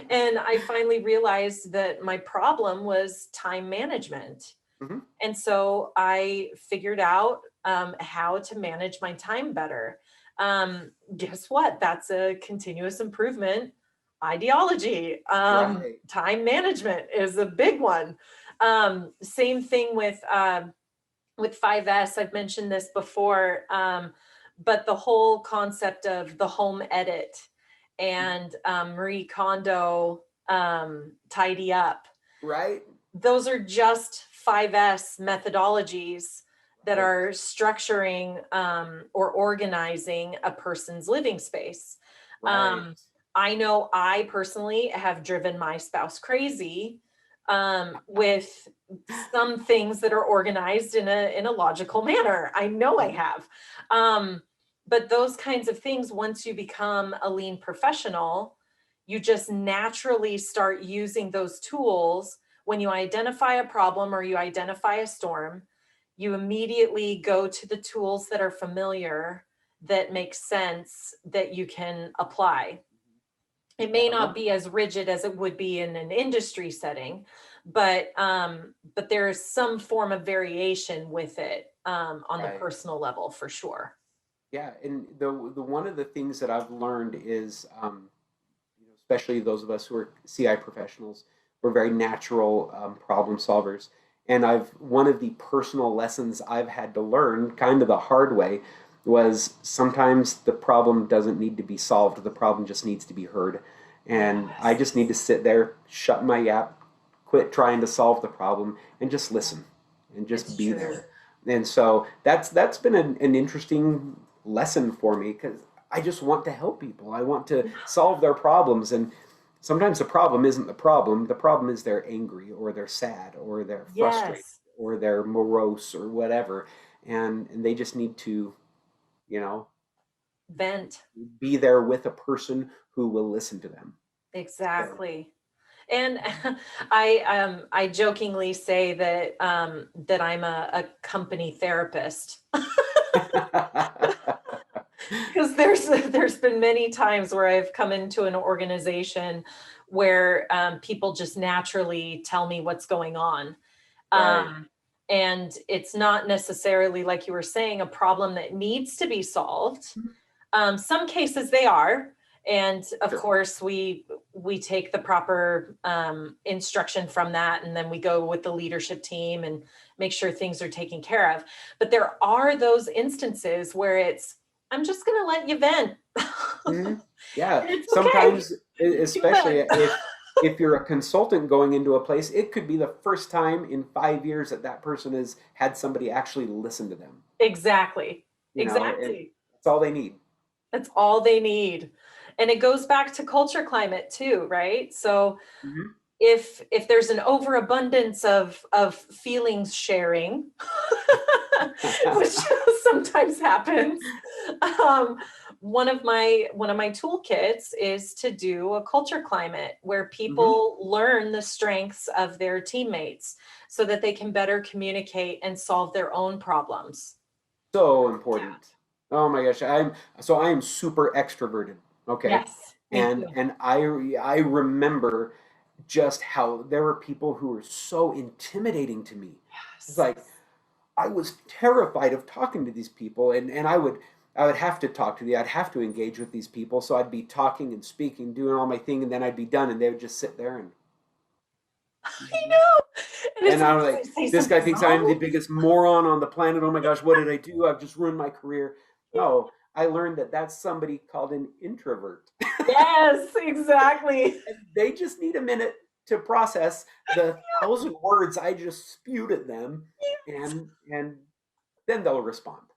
And I finally realized that my problem was time management. Hmm. And so I figured out how to manage my time better. Guess what? That's a continuous improvement ideology. Right. Time management is a big one. Same thing with 5S. I've mentioned this before, but the whole concept of the home edit and Marie Kondo tidy up, Right. those are just 5S methodologies that Right. are structuring or organizing a person's living space. Right. Um, I know I personally have driven my spouse crazy with some things that are organized in a logical manner. I know I Mhm. have. But those kinds of things, once you become a lean professional, you just naturally start using those tools. When you identify a problem or you identify a storm, you immediately go to the tools that are familiar, that make sense, that you can apply. It may Yeah. not be as rigid as it would be in an industry setting, but there is some form of variation with it on the Right. personal level for sure. Yeah, and the one of the things that I've learned is, especially those of us who are CI professionals, we're very natural problem solvers, And one of the personal lessons I've had to learn kind of the hard way was sometimes the problem doesn't need to be solved. The problem just needs to be heard. And I just need to Yes. sit there, shut my yap, quit trying to solve the problem, and just listen and just It's be true. there. And so that's been an interesting lesson for me because I just want to help people. I want to solve their problems. And sometimes the problem isn't the problem. The problem is they're angry or they're sad or they're frustrated Yes. or they're morose or whatever. And they just need to, you know, Vent. be there with a person who will listen to them. So, Exactly. And I jokingly say that that I'm a company therapist because there's been many times where I've come into an organization where people just naturally tell me what's going on. right. Um, and it's not necessarily, like you were saying, a problem that needs to be solved. Some cases they are, and of Sure. course we take the proper instruction from that, and then we go with the leadership team and make sure things are taken care of. But there are those instances where it's, I'm just going to let you vent. Hmm. Yeah. It's okay. Sometimes, You especially vent. if you're a consultant going into a place, it could be the first time in 5 years that that person has had somebody actually listen to them. Exactly. And Exactly. that's all they need. That's all they need. And it goes back to culture climate too, right? So Hmm. if there's an overabundance of feelings sharing, which sometimes happens, um, one of my toolkits is to do a culture climate where Hmm. people learn the strengths of their teammates so that they can better communicate and solve their own problems. So Yeah. important. Oh my gosh, I am super extroverted. Okay, Yes, me and too. and I remember just how there were people who were so intimidating to me. It's Yes. like I was terrified of talking to these people, and I would have to talk to I'd have to engage with these people. So I'd be talking and speaking, doing all my thing, and then I'd be done, and they would just sit there and. I know. And it's And like, I'm does like, it say this guy something thinks I'm the wrong? biggest moron on the planet. Oh my gosh, what did I do? I've just ruined my career. No, I learned that that's somebody called an introvert. Yes, exactly. And they just need a minute to process the 1,000 words I just spewed at them, and then they'll respond.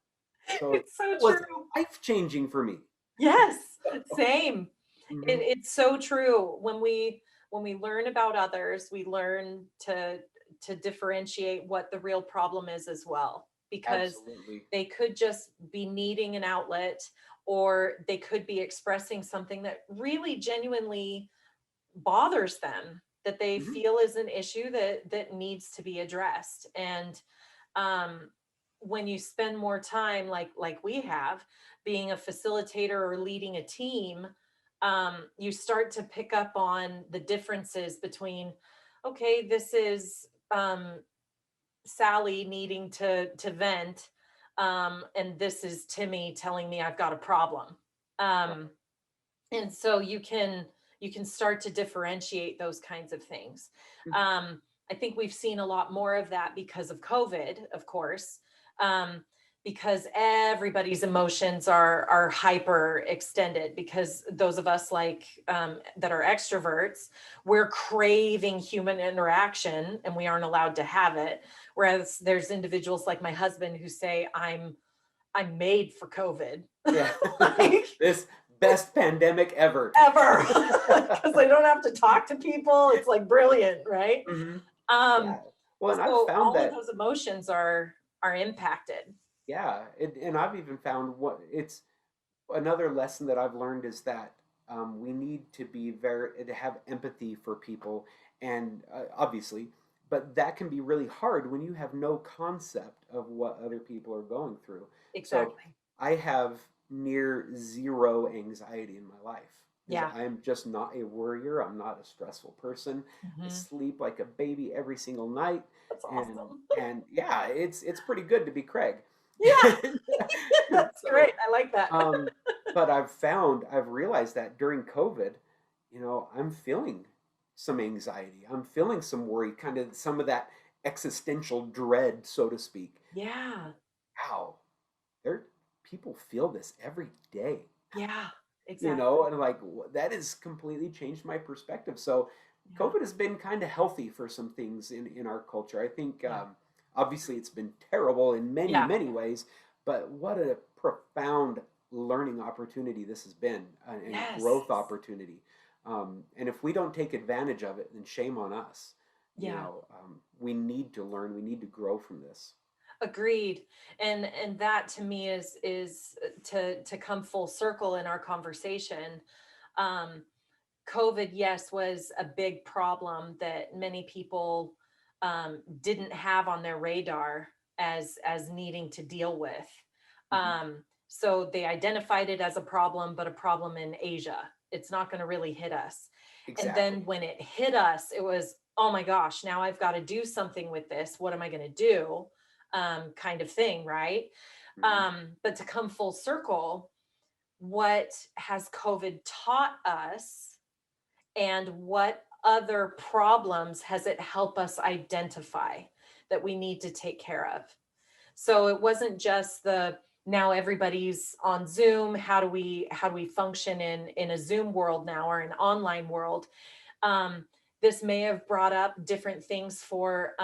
So It's so that was true. life changing for me. Yes, same. Hmm. It's so true. When we learn about others, we learn to differentiate what the real problem is as well, because Absolutely. they could just be needing an outlet, or they could be expressing something that really genuinely bothers them, that they Hmm. feel is an issue that needs to be addressed. And um, when you spend more time like we have being a facilitator or leading a team, you start to pick up on the differences between, okay, this is Sally needing to vent, and this is Timmy telling me I've got a problem. Right. um, and so you can start to differentiate those kinds of things. I think we've seen a lot more of that because of COVID, of course, um, because everybody's emotions are hyper extended, because those of us like that are extroverts, we're craving human interaction and we aren't allowed to have it, whereas there's individuals like my husband who say I'm made for COVID. Yeah. Like, This best pandemic ever. ever, because I don't have to talk to people. It's like brilliant, right? Hmm. Um, Yeah. Well, and I've so found all of that. those emotions are impacted. Yeah, and I've even found what it's another lesson that I've learned is that we need to be to have empathy for people, and obviously, but that can be really hard when you have no concept of what other people are going through. So Exactly. I have near zero anxiety in my life because Yeah. I'm just not a worrier. I'm not a stressful person. I Mhm. sleep like a baby every single night, That's and awesome. and yeah, it's pretty good to be Craig. Yeah, And that's so, great. I like that. um, but I've realized that during COVID, I'm feeling some anxiety. I'm feeling some worry, kind of some of that existential dread, so to speak. Yeah. Wow, there people feel this every day, Yeah. you know, Exactly. and like that has completely changed my perspective. So Yeah. COVID has been kind of healthy for some things in our culture. I think Yeah. obviously it's been terrible in many Yeah. many ways, but what a profound learning opportunity this has been, and Yes. growth opportunity. And if we don't take advantage of it, then shame on us. You Yeah. know, we need to learn. We need to grow from this. Agreed. And that to me is to come full circle in our conversation. Um, COVID, yes, was a big problem that many people didn't have on their radar as needing to deal with. Mhm. So they identified it as a problem, but a problem in Asia. It's not going to really hit us. And Exactly. then when it hit us, it was, oh my gosh, now I've got to do something with this. What am I going to do? Kind of thing, right? Mhm. But to come full circle, what has COVID taught us, and what other problems has it helped us identify that we need to take care of? So it wasn't just the now everybody's on Zoom. How do we function in a Zoom world now, or an online world? um, this may have brought up different things for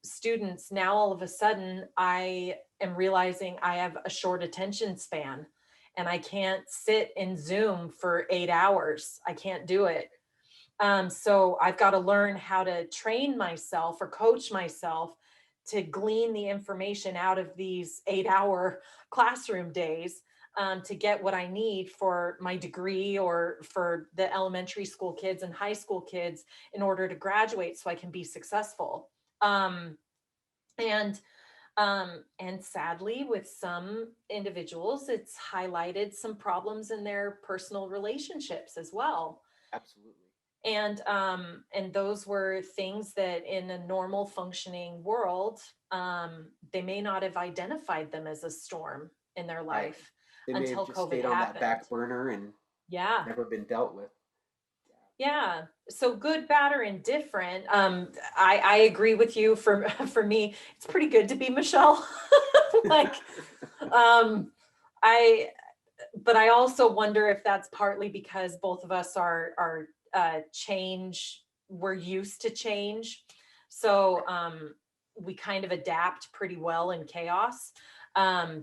students. Now all of a sudden I am realizing I have a short attention span, and I can't sit in Zoom for 8 hours. I can't do it. So I've got to learn how to train myself or coach myself to glean the information out of these 8 hour classroom days, to get what I need for my degree, or for the elementary school kids and high school kids, in order to graduate so I can be successful. Um, and and sadly, with some individuals, it's highlighted some problems in their personal relationships as well. Absolutely. And those were things that in a normal functioning world, they may not have identified them as a storm in their Right. life They may have until just COVID stayed on that happened. back burner and Yeah. never been dealt with. Yeah. So good, bad, or indifferent. I agree with you. For for me, it's pretty good to be Michelle. Like, um, I but I also wonder if that's partly because both of us are change. We're used to change, so we kind of adapt pretty well in chaos,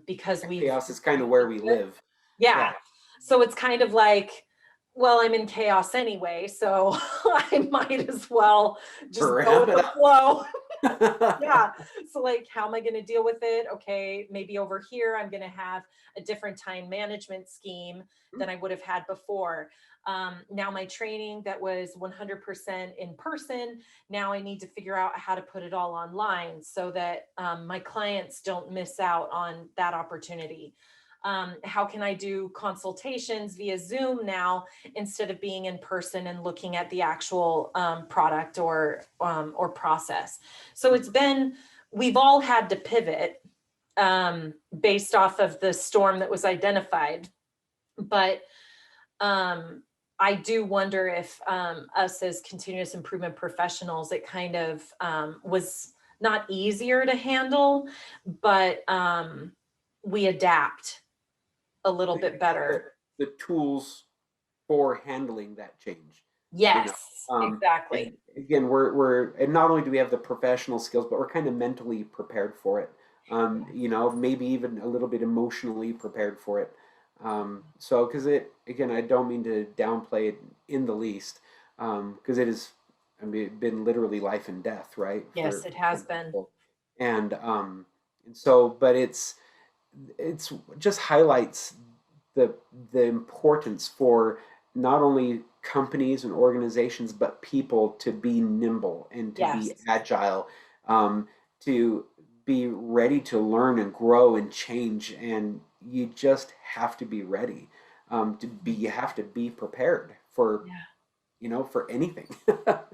because Yeah. we've Chaos is kind we've of where lived we it. live. Yeah. Yeah. So it's kind of like, well, I'm in chaos anyway, so I might as well just go Wrap with it the flow. Yeah. up. So like, how am I going to deal with it? Okay, maybe over here I'm going to have a different time management scheme than I would have had before. Now my training that was 100% in person, now I need to figure out how to put it all online so that my clients don't miss out on that opportunity. How can I do consultations via Zoom now, instead of being in person and looking at the actual product or process? So it's been, we've all had to pivot based off of the storm that was identified. But um, I do wonder if us as continuous improvement professionals, it kind of was not easier to handle, but we adapt a little So you bit have better. the tools for handling that change, you know. Yes, exactly. And again, we're and not only do we have the professional skills, but we're kind of mentally prepared for it. You know, maybe even a little bit emotionally prepared for it. So, because it again, I don't mean to downplay it in the least, because it is, I mean, it's been literally life and death, right, Yes, it for has some been. people, and so, but it's just highlights the the importance for not only companies and organizations but people to be nimble and to be Yes. agile, to be ready to learn and grow and change, and you just have to be ready, to be you have to be prepared for, Yeah. for anything.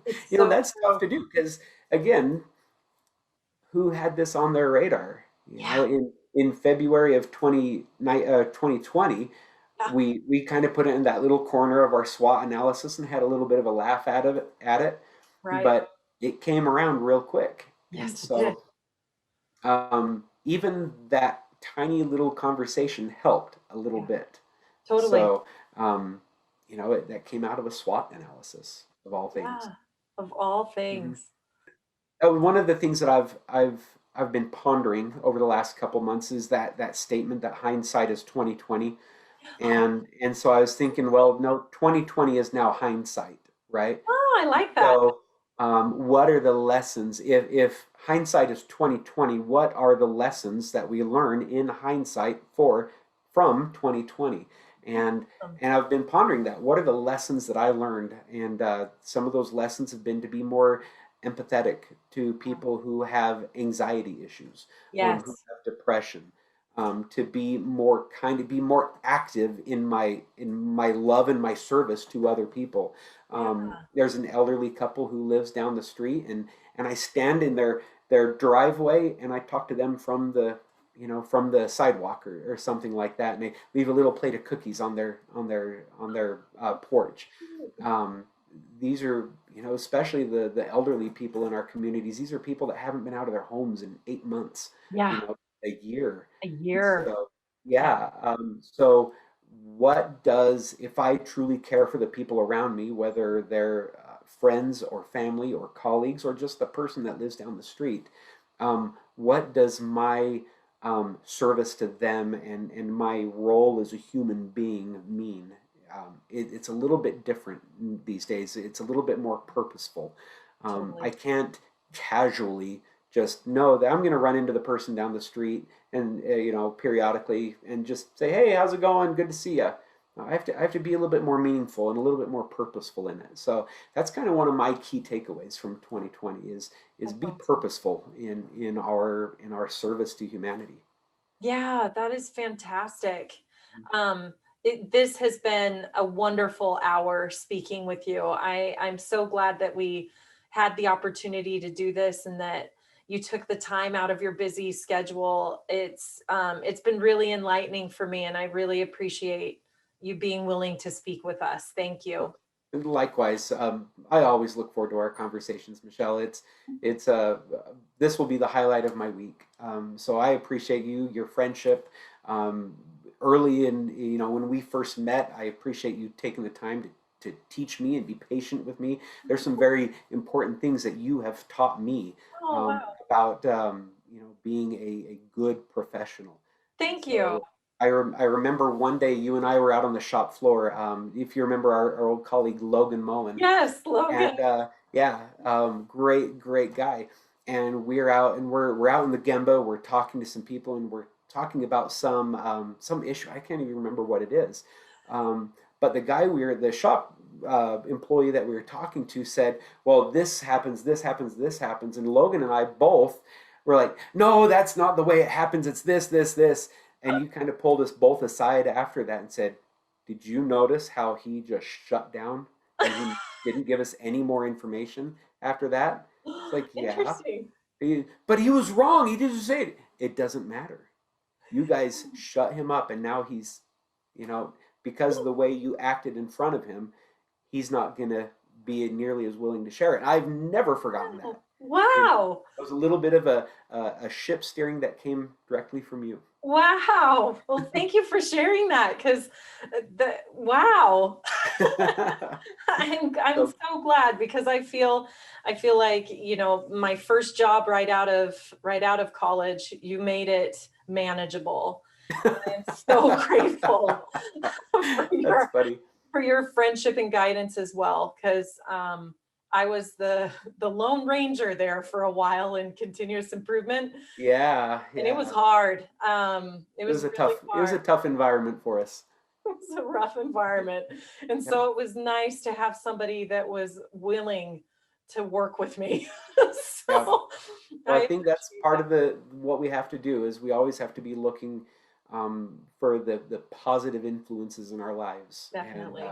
It's You know, so that's tough true. to do because again, who had this on their radar? Yeah. In February of 2020, Yeah. we kind of put it in that little corner of our SWOT analysis and had a little bit of a laugh at it, Right. but it came around real quick. And Yes, it did. so even that tiny little conversation helped a little Yeah, bit. totally. So, that came out of a SWOT analysis of all things. Yeah, of all Mhm. things. One of the things that I've been pondering over the last couple months is that statement that hindsight is 2020. Oh, And so I was thinking, well, no, 2020 is now hindsight, right? oh, I like that. So, what are the lessons? If hindsight is 2020, what are the lessons that we learn in hindsight from 2020? And Awesome. and I've been pondering that. What are the lessons that I learned? And some of those lessons have been to be more empathetic to people who have anxiety issues, who Yes. have depression, to be more kind, to be more active in my love and my service to other people. Yeah. There's an elderly couple who lives down the street, and I stand in their driveway and I talk to them from the sidewalk or something like that, and they leave a little plate of cookies on their porch. Um, these are, especially the elderly people in our communities. These are people that haven't been out of their homes in 8 months, Yeah. a year. A And year. so, Yeah. yeah. So what does, if I truly care for the people around me, whether they're friends or family or colleagues or just the person that lives down the street, what does my service to them and my role as a human being mean? It's a little bit different these days. It's a little bit more purposeful. I Totally. can't casually just know that I'm going to run into the person down the street and periodically and just say, "Hey, how's it going? Good to see you." I have to be a little bit more meaningful and a little bit more purposeful in it. So that's kind of one of my key takeaways from 2020 is That's be awesome. purposeful in our service to humanity. Yeah, that is fantastic. This has been a wonderful hour speaking with you. I'm so glad that we had the opportunity to do this and that you took the time out of your busy schedule. It's been really enlightening for me, and I really appreciate you being willing to speak with us. Thank you. And likewise, I always look forward to our conversations, Michelle. It's this will be the highlight of my week. So I appreciate your friendship. Um, Early in, when we first met, I appreciate you taking the time to teach me and be patient with me. There's some very important things that you have taught me Oh, wow. about being a good professional. And Thank you. so I remember one day you and I were out on the shop floor. If you remember our old colleague Logan Mullen, Yes, Logan. and yeah, great guy. And we're out and we're out in the Gemba. We're talking to some people and we're talking about some issue. I can't even remember what it is. But the shop employee that we were talking to said, "Well, this happens, this happens, this happens," and Logan and I both were like, "No, that's not the way it happens. It's this, this, this." And you kind of pulled us both aside after that and said, "Did you notice how he just shut down and he didn't give us any more information after that?" It's like, yeah, Interesting. but he was wrong. He didn't say it. It doesn't matter. You guys shut him up, and now he's, you know, because of the way you acted in front of him, he's not gonna be nearly as willing to share it. I've never forgotten that. And Wow. it was a little bit of a ship steering that came directly from you. Wow. Well, thank you for sharing that because wow. I'm So so glad because I feel like, my first job right out of college, you made it manageable. I'm so grateful for that's your funny. for your friendship and guidance as well because I was the lone ranger there for a while in continuous improvement, Yeah, and it was yeah. hard. It It was was a really tough it was hard. a tough environment for us. It was a rough environment, and Yeah. so it was nice to have somebody that was willing to work with me. Yeah. So Well, I I think that's appreciate part that. of the what we have to do is we always have to be looking for the positive influences in our lives, Definitely.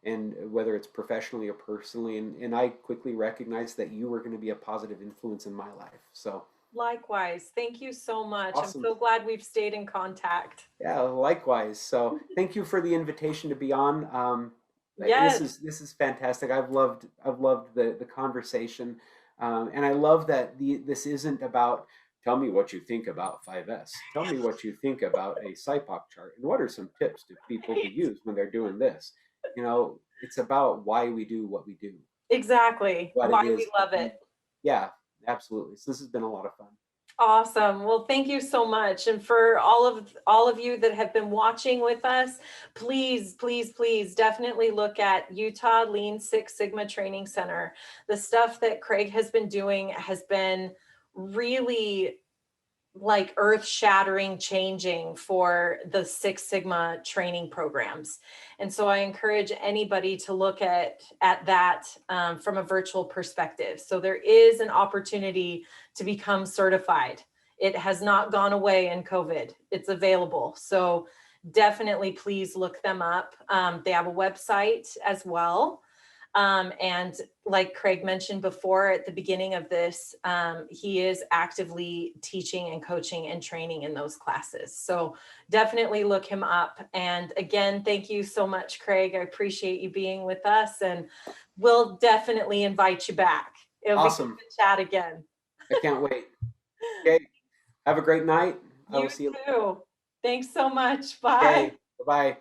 and whether it's professionally or personally. And I quickly recognized that you were going to be a positive influence in my life. So Likewise. Thank you so much. I'm awesome. so glad we've stayed in contact. Yeah, likewise. So thank you for the invitation to be on. This Yes. is this is fantastic. I've loved the conversation. And I love that this isn't about tell me what you think about 5S. Tell me what you think about a SIPOC chart, and what are some tips to people to use when they're doing this. It's about why we do what we do, Exactly. what Why it is. we love it. Yeah, absolutely. So this has been a lot of fun. Awesome. Well, thank you so much. And for all of you that have been watching with us, please, please, please definitely look at Utah Lean Six Sigma Training Center. The stuff that Craig has been doing has been really like earth-shattering, changing for the Six Sigma training programs. And so I encourage anybody to look at that from a virtual perspective. So there is an opportunity to become certified. It has not gone away in COVID. It's available. So definitely please look them up. They have a website as well. And like Craig mentioned before at the beginning of this, he is actively teaching and coaching and training in those classes. So definitely look him up. And again, thank you so much, Craig. I appreciate you being with us, and we'll definitely invite you back. It'll be good Awesome. to chat again. I can't wait. Okay. Have a great night. I will You see you. too. Thanks so much. Bye. Okay. Bye-bye.